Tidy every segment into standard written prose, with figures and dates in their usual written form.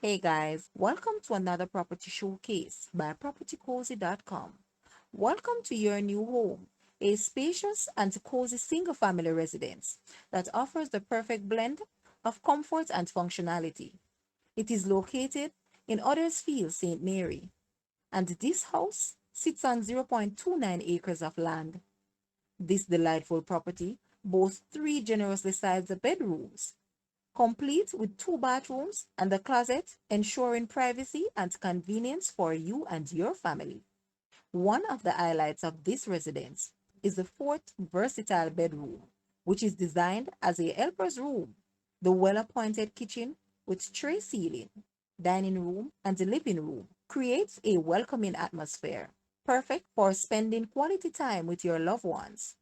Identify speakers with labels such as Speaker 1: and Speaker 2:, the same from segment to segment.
Speaker 1: Hey guys, welcome to another property showcase by propertycozy.com. Welcome to your new home, a spacious and cozy single family residence that offers the perfect blend of comfort and functionality. It is located in Haddersfield, St. Mary, and this house sits on 0.29 acres of land. This delightful property boasts three generously sized bedrooms, complete with two bathrooms and a closet, ensuring privacy and convenience for you and your family. One of the highlights of this residence is the fourth versatile bedroom, which is designed as a helper's room. The well-appointed kitchen with tray ceiling, dining room, and living room creates a welcoming atmosphere, perfect for spending quality time with your loved ones.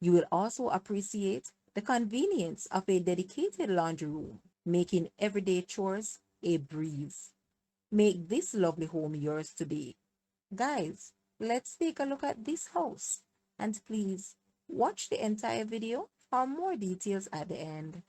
Speaker 1: You will also appreciate the convenience of a dedicated laundry room, making everyday chores a breeze. Make this lovely home yours today. Guys, let's take a look at this house. And please watch the entire video for more details at the end.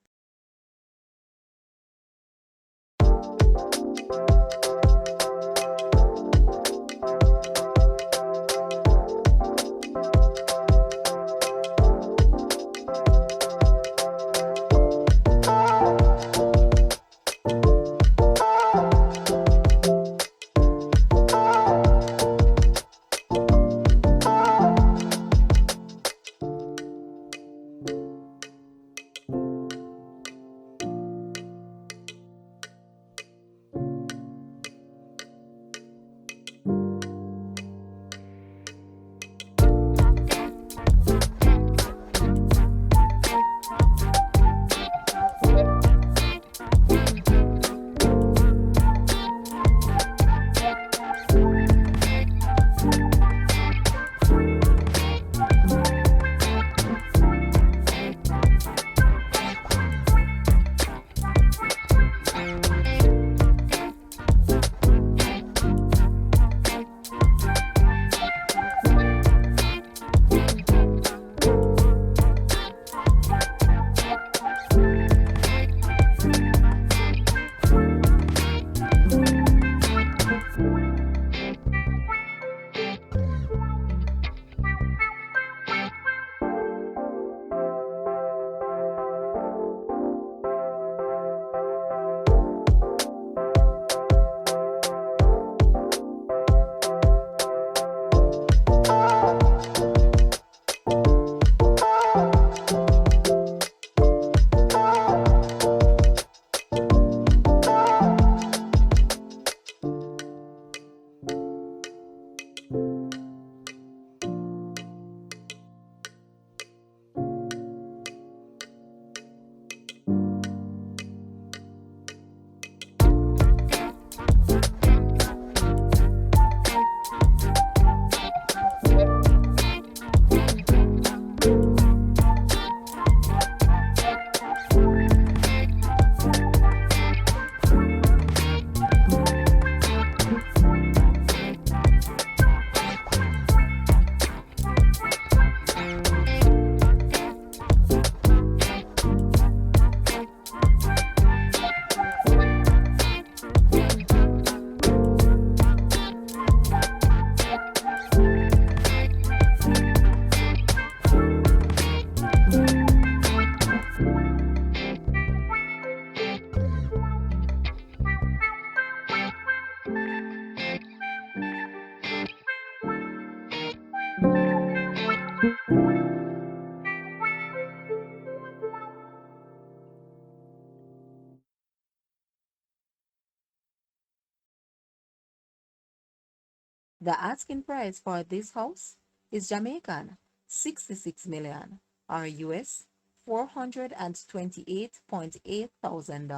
Speaker 1: The asking price for this house is Jamaican 66 million or US $428.8 thousand.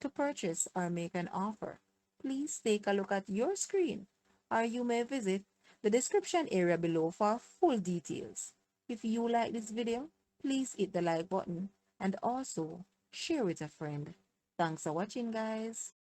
Speaker 1: To purchase or make an offer, please take a look at your screen or you may visit the description area below for full details. If you like this video, please hit the like button and also share with a friend. Thanks for watching, guys.